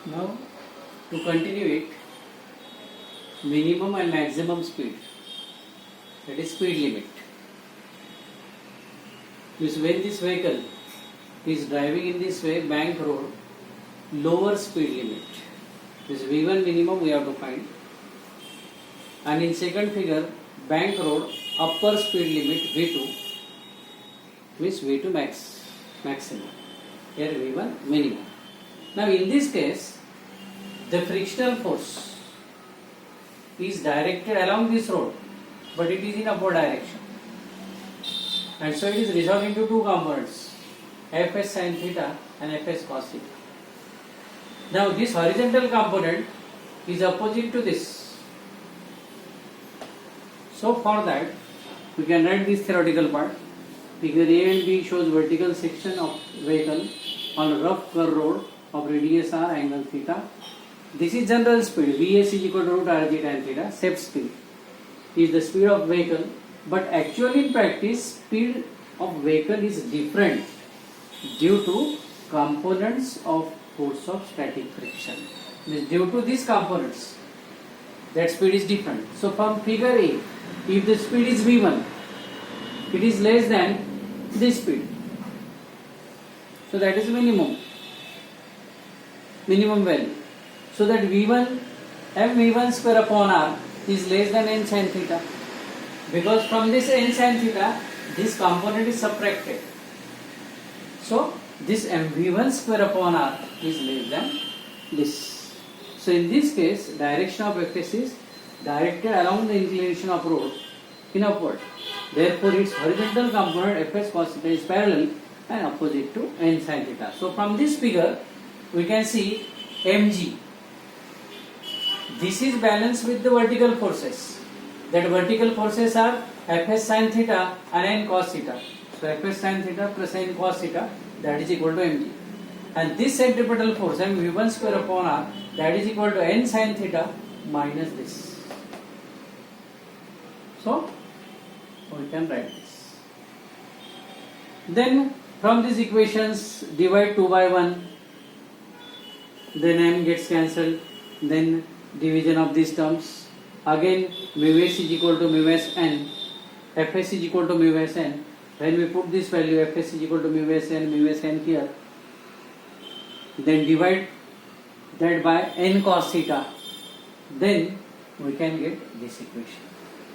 Now to continue it, minimum and maximum speed, that is speed limit. Means when this vehicle is driving in this way, bank road, lower speed limit. This V1 minimum we have to find. And in second figure, bank road, upper speed limit V2, means V2 maximum. Here V1 minimum. Now in this case, the frictional force is directed along this road, but it is in upward direction. And so it is resolved into two components, Fs sin theta and Fs cos theta. Now this horizontal component is opposite to this. So for that, we can write this theoretical part. Figure A and B shows vertical section of vehicle on a rough curve road of radius r, angle theta. This is general speed. Vs is equal to root rg tan theta. Set speed is the speed of vehicle, but actually in practice speed of vehicle is different due to components of force of static friction. Means due to these components, that speed is different. So from figure A, if the speed is v1, it is less than this speed. So that is minimum value. So that v1 mv1 square upon r is less than n sin theta, because from this n sin theta this component is subtracted. So this mv1 square upon r is less than this. So in this case, direction of Fs is directed along the inclination of road in upward. Therefore its horizontal component Fs cos theta is parallel and opposite to n sin theta. So from this figure we can see mg. This is balanced with the vertical forces. That vertical forces are Fs sin theta and n cos theta. So Fs sin theta plus n cos theta, that is equal to mg. And this centripetal force mv1 square upon r, that is equal to n sin theta minus this. So we can write this. Then from these equations divide 2 by 1, then m gets cancelled, then division of these terms, again mu s is equal to mu s n, Fs is equal to mu s n. When we put this value Fs is equal to mu s n here, then divide that by n cos theta, then we can get this equation.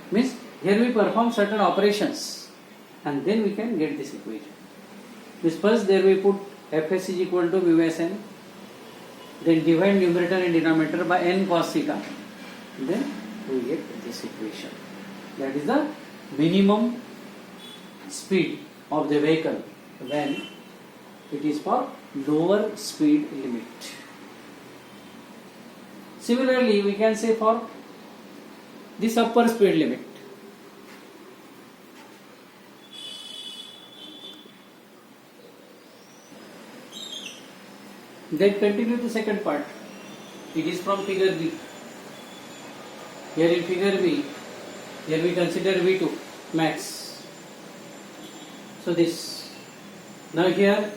Means here we perform certain operations and then we can get this equation. Means first there we put Fs is equal to mu s n, then divide numerator and denominator by n cos theta, then we get this equation. That is the minimum speed of the vehicle when it is for lower speed limit. Similarly, we can say for this upper speed limit. Then continue to second part. It is from figure B. Here in figure B, here we consider V2 max. So this. Now here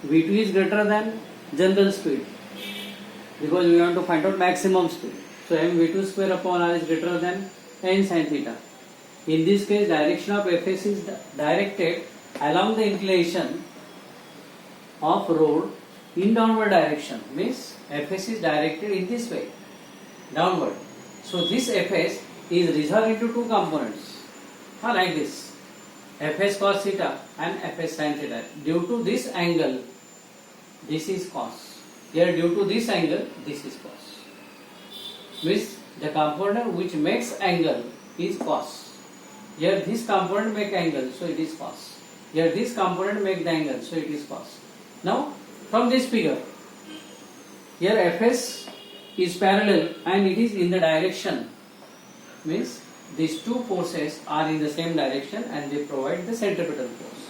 V2 is greater than general speed because we want to find out maximum speed. So mv2 square upon r is greater than n sin theta. In this case, direction of Fs is directed along the inclination of road in downward direction. Means Fs is directed in this way, downward. So this Fs is resolved into two components, like this, Fs cos theta and Fs sin theta. Due to this angle, this is cos. Here due to this angle, this is cos. Means the component which makes angle is cos. Here this component make angle, so it is cos. Here this component make the angle, so it is cos. Now from this figure, here Fs is parallel and it is in the direction. Means these two forces are in the same direction and they provide the centripetal force.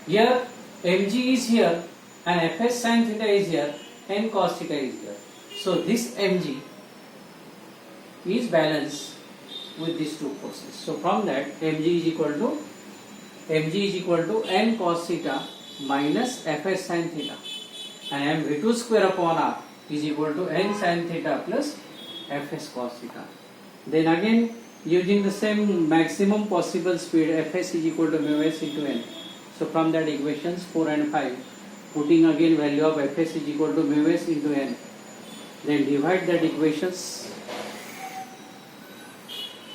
Here mg is here and Fs sin theta is here, n cos theta is here. So this mg is balanced with these two forces. So from that mg is equal to n cos theta minus Fs sin theta, and mv2 square upon r is equal to n sin theta plus fs cos theta. Then again using the same maximum possible speed, fs is equal to mu s into n. So from that equations 4 and 5, putting again value of fs is equal to mu s into n, then divide that equations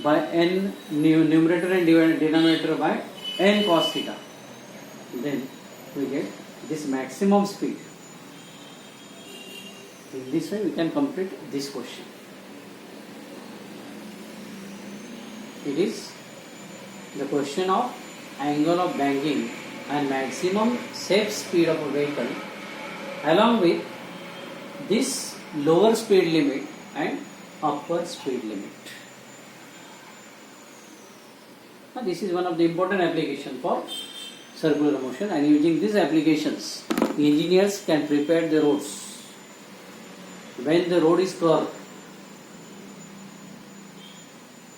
by n, numerator and denominator by n cos theta. Then we get this maximum speed. In this way we can complete this question. It is the question of angle of banking and maximum safe speed of a vehicle along with this lower speed limit and upper speed limit. Now this is one of the important applications for circular motion, and using these applications engineers can prepare the roads. When the road is curved,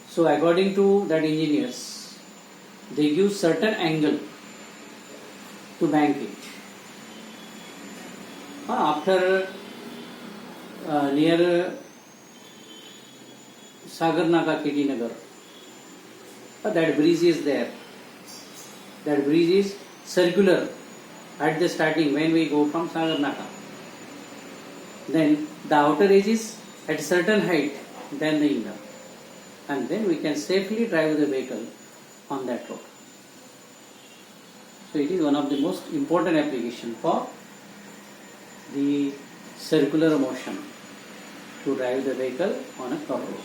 so according to that engineers, they give certain angle to bank it. After near Sagarnaga, Kitinagar, that bridge is there. That bridge is circular at the starting when we go from Sagarnaga. Then the outer edge is at certain height than the inner, and then we can safely drive the vehicle on that road. So it is one of the most important application for the circular motion to drive the vehicle on a curved road.